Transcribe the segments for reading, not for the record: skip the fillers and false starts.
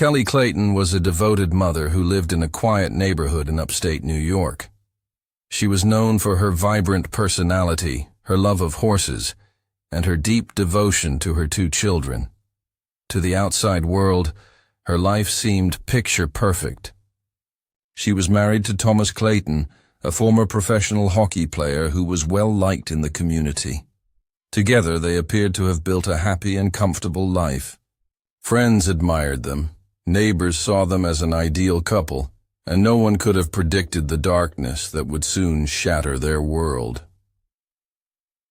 Kelly Clayton was a devoted mother who lived in a quiet neighborhood in upstate New York. She was known for her vibrant personality, her love of horses, and her deep devotion to her two children. To the outside world, her life seemed picture perfect. She was married to Thomas Clayton, a former professional hockey player who was well liked in the community. Together they appeared to have built a happy and comfortable life. Friends admired them, neighbors saw them as an ideal couple, and no one could have predicted the darkness that would soon shatter their world.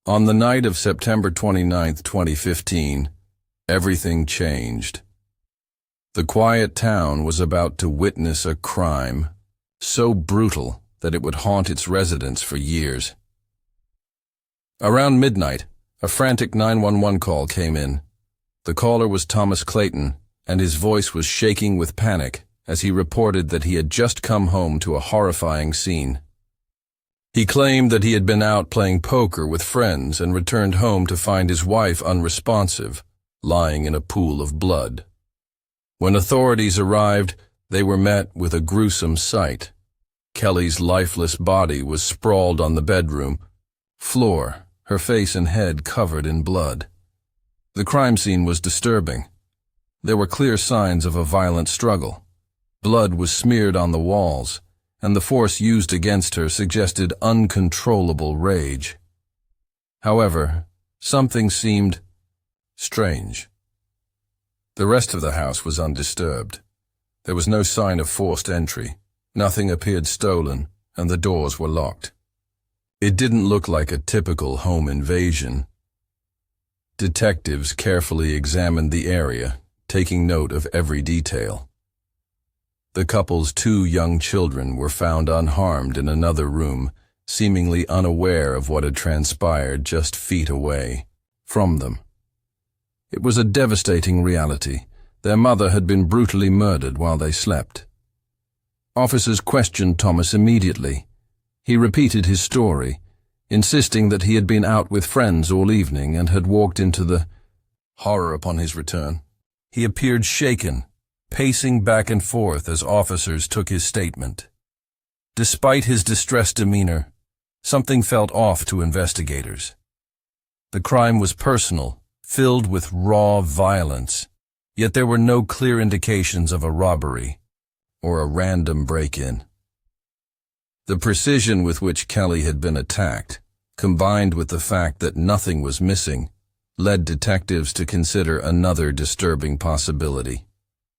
On the night of September 29, 2015, everything changed. The quiet town was about to witness a crime so brutal that it would haunt its residents for years. Around midnight, a frantic 911 call came in. The caller was Thomas Clayton, and his voice was shaking with panic as he reported that he had just come home to a horrifying scene. He claimed that he had been out playing poker with friends and returned home to find his wife unresponsive, lying in a pool of blood. When authorities arrived, they were met with a gruesome sight. Kelly's lifeless body was sprawled on the bedroom floor, her face and head covered in blood. The crime scene was disturbing. There were clear signs of a violent struggle. Blood was smeared on the walls, and the force used against her suggested uncontrollable rage. However, something seemed strange. The rest of the house was undisturbed. There was no sign of forced entry. Nothing appeared stolen, and the doors were locked. It didn't look like a typical home invasion. Detectives carefully examined the area, taking note of every detail. The couple's two young children were found unharmed in another room, seemingly unaware of what had transpired just feet away from them. It was a devastating reality. Their mother had been brutally murdered while they slept. Officers questioned Thomas immediately. He repeated his story, insisting that he had been out with friends all evening and had walked into the horror upon his return. He appeared shaken, pacing back and forth as officers took his statement. Despite his distressed demeanor, something felt off to investigators. The crime was personal, filled with raw violence, yet there were no clear indications of a robbery or a random break-in. The precision with which Kelly had been attacked, combined with the fact that nothing was missing, led detectives to consider another disturbing possibility.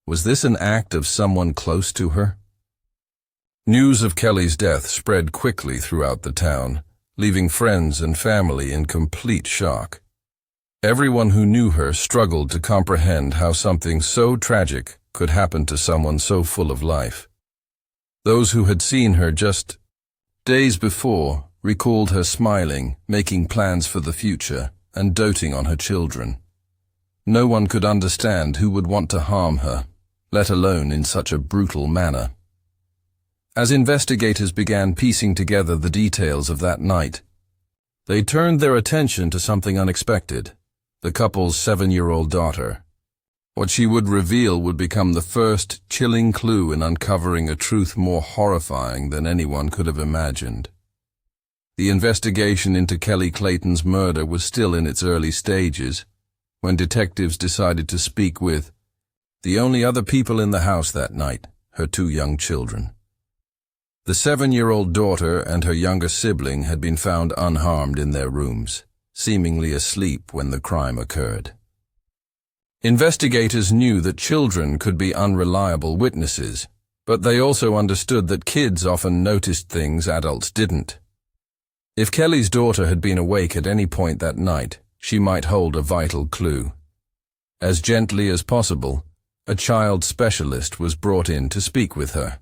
Was this an act of someone close to her? News of Kelly's death spread quickly throughout the town, leaving friends and family in complete shock. Everyone who knew her struggled to comprehend how something so tragic could happen to someone so full of life. Those who had seen her just days before recalled her smiling, making plans for the future, and doting on her children. No one could understand who would want to harm her, let alone in such a brutal manner. As investigators began piecing together the details of that night, they turned their attention to something unexpected: the couple's 7-year-old daughter. What she would reveal would become the first chilling clue in uncovering a truth more horrifying than anyone could have imagined. The investigation into Kelly Clayton's murder was still in its early stages when detectives decided to speak with the only other people in the house that night, her two young children. The 7-year-old daughter and her younger sibling had been found unharmed in their rooms, seemingly asleep when the crime occurred. Investigators knew that children could be unreliable witnesses, but they also understood that kids often noticed things adults didn't. If Kelly's daughter had been awake at any point that night, she might hold a vital clue. As gently as possible, a child specialist was brought in to speak with her.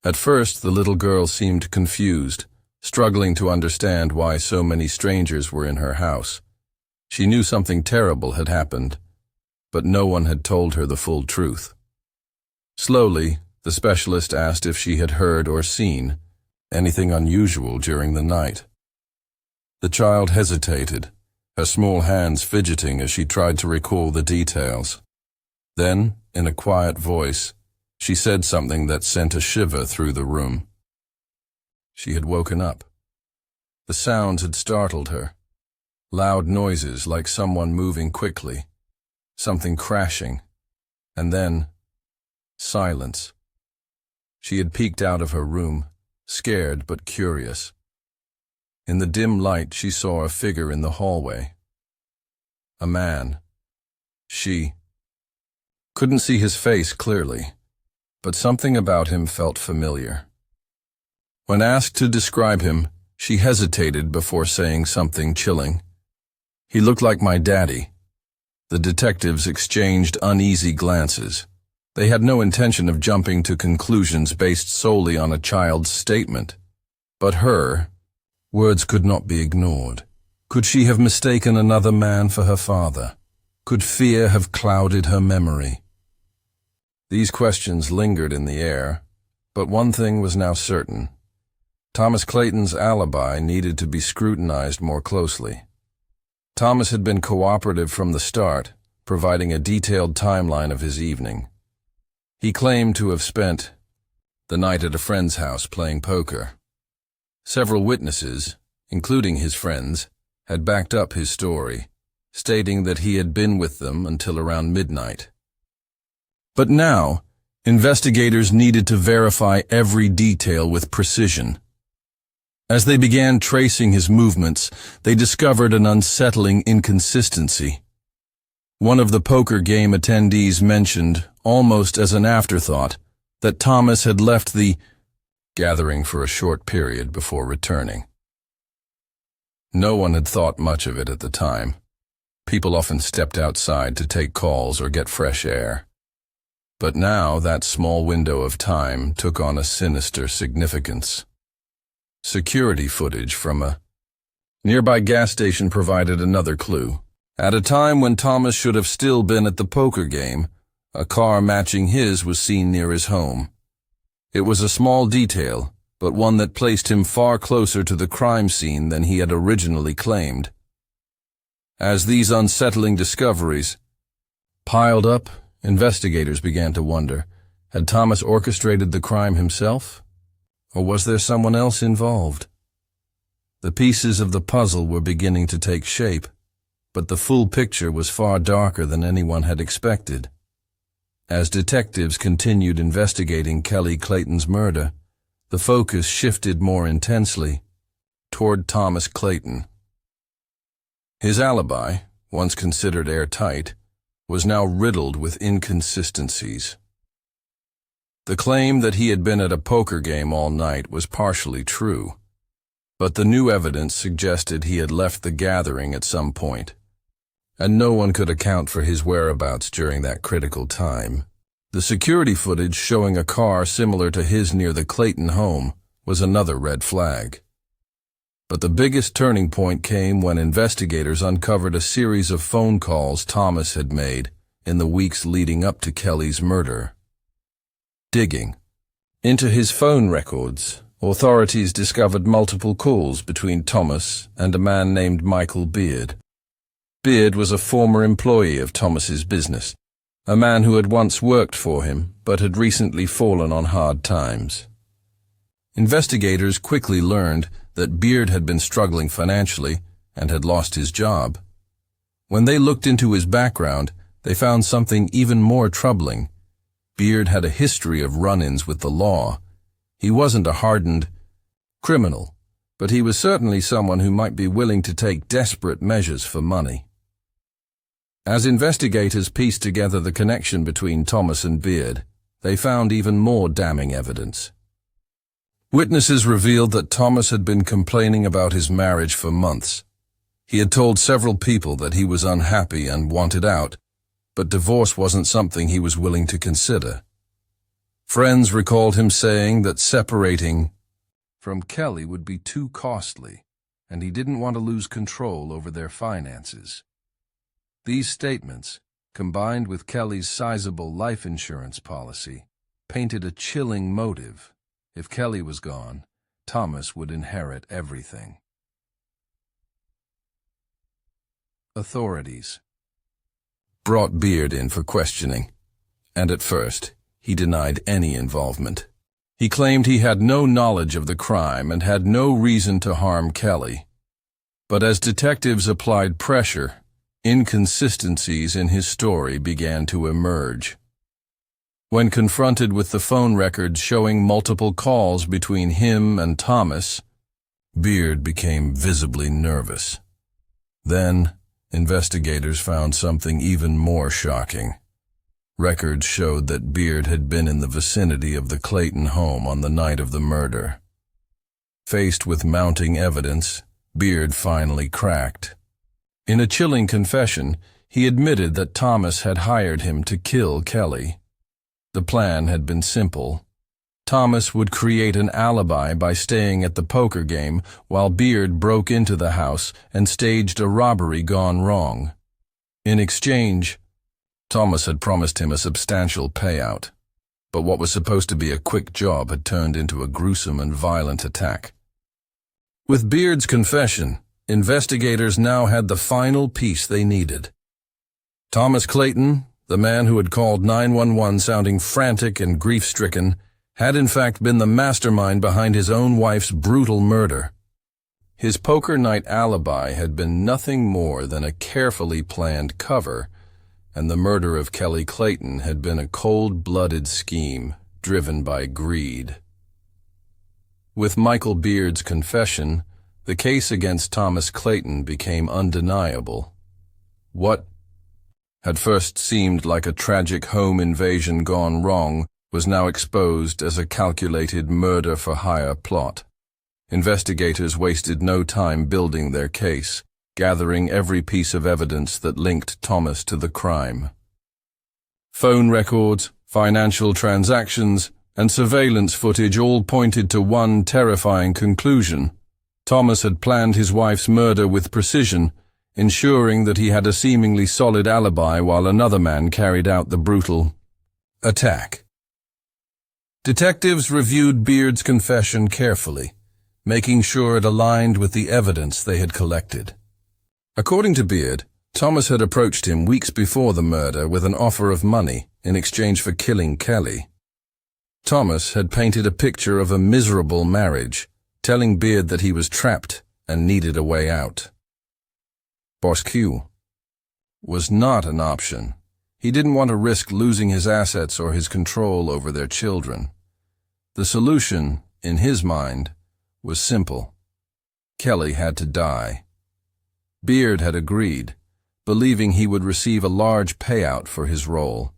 At first, the little girl seemed confused, struggling to understand why so many strangers were in her house. She knew something terrible had happened, but no one had told her the full truth. Slowly, the specialist asked if she had heard or seen anything unusual during the night. The child hesitated, her small hands fidgeting as she tried to recall the details. Then, in a quiet voice, she said something that sent a shiver through the room. She had woken up. The sounds had startled her. Loud noises like someone moving quickly, something crashing, and then silence. She had peeked out of her room, scared but curious. In the dim light, she saw a figure in the hallway. A man. She couldn't see his face clearly, but something about him felt familiar. When asked to describe him, she hesitated before saying something chilling. "He looked like my daddy." The detectives exchanged uneasy glances. They had no intention of jumping to conclusions based solely on a child's statement. But her words could not be ignored. Could she have mistaken another man for her father? Could fear have clouded her memory? These questions lingered in the air, but one thing was now certain. Thomas Clayton's alibi needed to be scrutinized more closely. Thomas had been cooperative from the start, providing a detailed timeline of his evening. He claimed to have spent the night at a friend's house playing poker. Several witnesses, including his friends, had backed up his story, stating that he had been with them until around midnight. But now, investigators needed to verify every detail with precision. As they began tracing his movements, they discovered an unsettling inconsistency. One of the poker game attendees mentioned, almost as an afterthought, that Thomas had left the gathering for a short period before returning. No one had thought much of it at the time. People often stepped outside to take calls or get fresh air. But now that small window of time took on a sinister significance. Security footage from a nearby gas station provided another clue. At a time when Thomas should have still been at the poker game, a car matching his was seen near his home. It was a small detail, but one that placed him far closer to the crime scene than he had originally claimed. As these unsettling discoveries piled up, investigators began to wonder, had Thomas orchestrated the crime himself? Or was there someone else involved? The pieces of the puzzle were beginning to take shape, but the full picture was far darker than anyone had expected. As detectives continued investigating Kelly Clayton's murder, the focus shifted more intensely toward Thomas Clayton. His alibi, once considered airtight, was now riddled with inconsistencies. The claim that he had been at a poker game all night was partially true, but the new evidence suggested he had left the gathering at some point, and no one could account for his whereabouts during that critical time. The security footage showing a car similar to his near the Clayton home was another red flag. But the biggest turning point came when investigators uncovered a series of phone calls Thomas had made in the weeks leading up to Kelly's murder. Digging into his phone records, authorities discovered multiple calls between Thomas and a man named Michael Beard. Beard was a former employee of Thomas's business, a man who had once worked for him but had recently fallen on hard times. Investigators quickly learned that Beard had been struggling financially and had lost his job. When they looked into his background, they found something even more troubling. Beard had a history of run-ins with the law. He wasn't a hardened criminal, but he was certainly someone who might be willing to take desperate measures for money. As investigators pieced together the connection between Thomas and Beard, they found even more damning evidence. Witnesses revealed that Thomas had been complaining about his marriage for months. He had told several people that he was unhappy and wanted out, but divorce wasn't something he was willing to consider. Friends recalled him saying that separating from Kelly would be too costly, and he didn't want to lose control over their finances. These statements, combined with Kelly's sizable life insurance policy, painted a chilling motive. If Kelly was gone, Thomas would inherit everything. Authorities brought Beard in for questioning. and at first, he denied any involvement. He claimed he had no knowledge of the crime and had no reason to harm Kelly. But as detectives applied pressure, inconsistencies in his story began to emerge. When confronted with the phone records showing multiple calls between him and Thomas, Beard became visibly nervous. Then, investigators found something even more shocking. Records showed that Beard had been in the vicinity of the Clayton home on the night of the murder. Faced with mounting evidence, Beard finally cracked. In a chilling confession, he admitted that Thomas had hired him to kill Kelly. The plan had been simple. Thomas would create an alibi by staying at the poker game while Beard broke into the house and staged a robbery gone wrong. In exchange, Thomas had promised him a substantial payout, but what was supposed to be a quick job had turned into a gruesome and violent attack. With Beard's confession, investigators now had the final piece they needed. Thomas Clayton, the man who had called 911 sounding frantic and grief-stricken, had in fact been the mastermind behind his own wife's brutal murder. His poker night alibi had been nothing more than a carefully planned cover, and the murder of Kelly Clayton had been a cold-blooded scheme driven by greed. With Michael Beard's confession, the case against Thomas Clayton became undeniable. What had first seemed like a tragic home invasion gone wrong was now exposed as a calculated murder-for-hire plot. Investigators wasted no time building their case, gathering every piece of evidence that linked Thomas to the crime. Phone records, financial transactions, and surveillance footage all pointed to one terrifying conclusion. Thomas had planned his wife's murder with precision, ensuring that he had a seemingly solid alibi while another man carried out the brutal attack. Detectives reviewed Beard's confession carefully, making sure it aligned with the evidence they had collected. According to Beard, Thomas had approached him weeks before the murder with an offer of money in exchange for killing Kelly. Thomas had painted a picture of a miserable marriage, telling Beard that he was trapped and needed a way out. Boss Q was not an option. He didn't want to risk losing his assets or his control over their children. The solution, in his mind, was simple. Kelly had to die. Beard had agreed, believing he would receive a large payout for his role.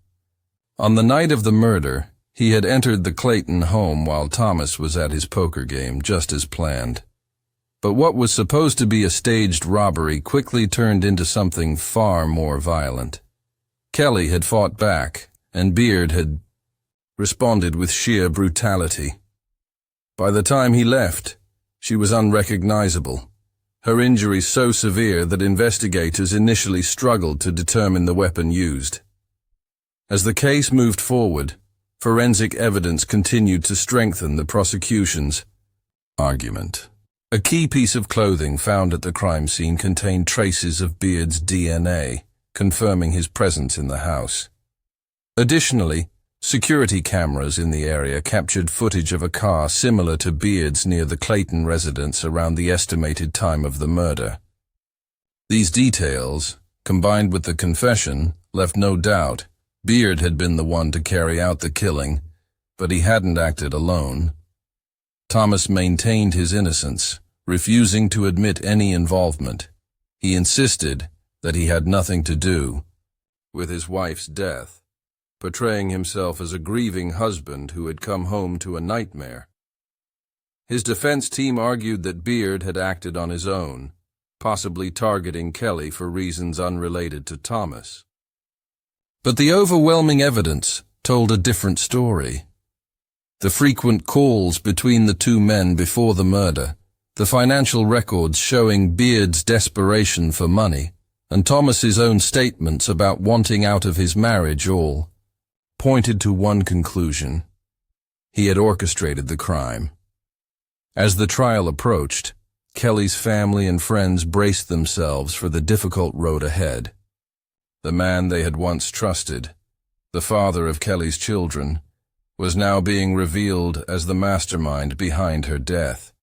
On the night of the murder, he had entered the Clayton home while Thomas was at his poker game, just as planned. But what was supposed to be a staged robbery quickly turned into something far more violent. Kelly had fought back, and Beard had responded with sheer brutality. By the time he left, she was unrecognizable, her injuries so severe that investigators initially struggled to determine the weapon used. As the case moved forward, forensic evidence continued to strengthen the prosecution's argument. A key piece of clothing found at the crime scene contained traces of Beard's DNA, confirming his presence in the house. Additionally, security cameras in the area captured footage of a car similar to Beard's near the Clayton residence around the estimated time of the murder. These details, combined with the confession, left no doubt Beard had been the one to carry out the killing, but he hadn't acted alone. Thomas maintained his innocence, refusing to admit any involvement. He insisted that he had nothing to do with his wife's death, portraying himself as a grieving husband who had come home to a nightmare. His defense team argued that Beard had acted on his own, possibly targeting Kelly for reasons unrelated to Thomas. But the overwhelming evidence told a different story. The frequent calls between the two men before the murder, the financial records showing Beard's desperation for money, and Thomas's own statements about wanting out of his marriage all pointed to one conclusion. He had orchestrated the crime. As the trial approached, Kelly's family and friends braced themselves for the difficult road ahead. The man they had once trusted, the father of Kelly's children, was now being revealed as the mastermind behind her death.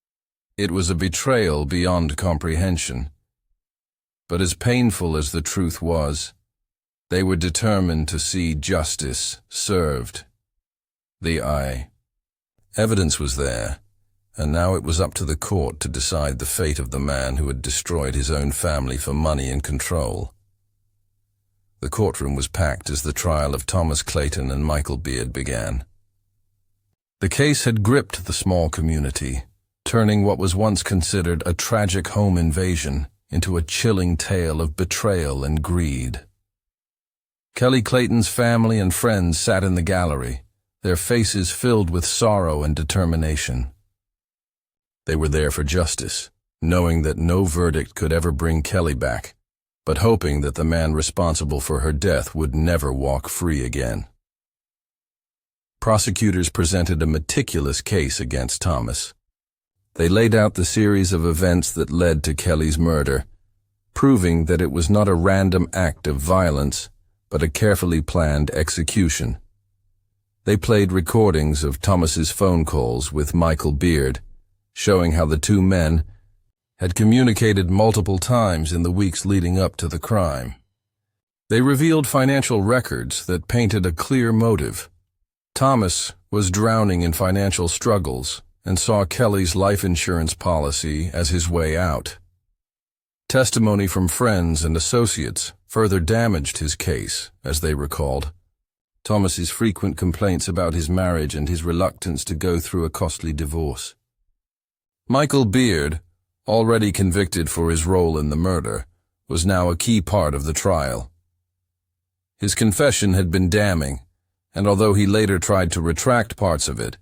It was a betrayal beyond comprehension. But as painful as the truth was, they were determined to see justice served. Evidence was there, and now it was up to the court to decide the fate of the man who had destroyed his own family for money and control. The courtroom was packed as the trial of Thomas Clayton and Michael Beard began. The case had gripped the small community, turning what was once considered a tragic home invasion into a chilling tale of betrayal and greed. Kelly Clayton's family and friends sat in the gallery, their faces filled with sorrow and determination. They were there for justice, knowing that no verdict could ever bring Kelly back, but hoping that the man responsible for her death would never walk free again. Prosecutors presented a meticulous case against Thomas. They laid out the series of events that led to Kelly's murder, proving that it was not a random act of violence, but a carefully planned execution. They played recordings of Thomas's phone calls with Michael Beard, showing how the two men had communicated multiple times in the weeks leading up to the crime. They revealed financial records that painted a clear motive. Thomas was drowning in financial struggles and saw Kelly's life insurance policy as his way out. Testimony from friends and associates further damaged his case, as they recalled. Thomas's frequent complaints about his marriage and his reluctance to go through a costly divorce. Michael Beard, already convicted for his role in the murder, was now a key part of the trial. His confession had been damning, and although he later tried to retract parts of it,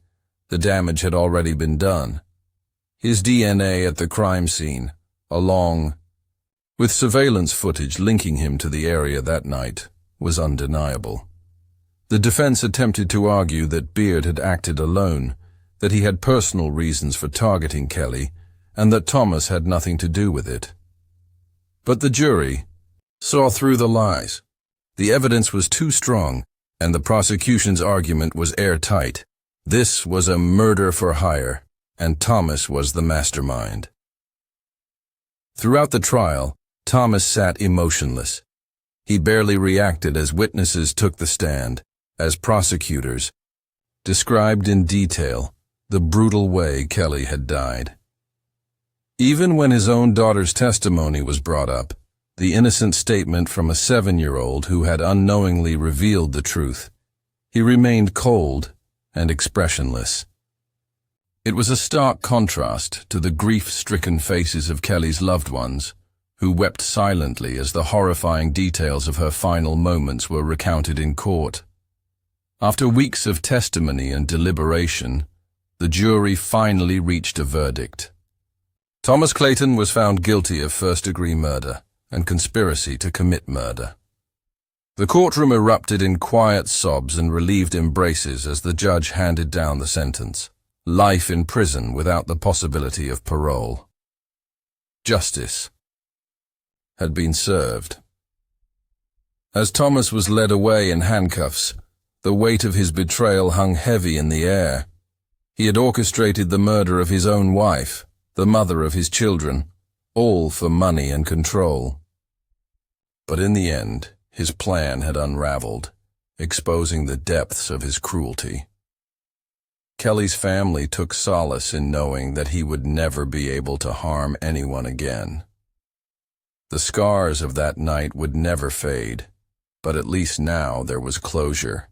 the damage had already been done. His DNA at the crime scene, along with surveillance footage linking him to the area that night, was undeniable. The defense attempted to argue that Beard had acted alone, that he had personal reasons for targeting Kelly, and that Thomas had nothing to do with it. But the jury saw through the lies. The evidence was too strong, and the prosecution's argument was airtight. This was a murder for hire, and Thomas was the mastermind. Throughout the trial, Thomas sat emotionless. He barely reacted as witnesses took the stand, as prosecutors described in detail the brutal way Kelly had died. Even when his own daughter's testimony was brought up, the innocent statement from a 7-year-old who had unknowingly revealed the truth, he remained cold and expressionless. It was a stark contrast to the grief-stricken faces of Kelly's loved ones, who wept silently as the horrifying details of her final moments were recounted in court. After weeks of testimony and deliberation, the jury finally reached a verdict. Thomas Clayton was found guilty of first-degree murder and conspiracy to commit murder. The courtroom erupted in quiet sobs and relieved embraces as the judge handed down the sentence: life in prison without the possibility of parole. Justice had been served. As Thomas was led away in handcuffs, the weight of his betrayal hung heavy in the air. He had orchestrated the murder of his own wife, the mother of his children, all for money and control. But in the end, his plan had unraveled, exposing the depths of his cruelty. Kelly's family took solace in knowing that he would never be able to harm anyone again. The scars of that night would never fade, but at least now there was closure.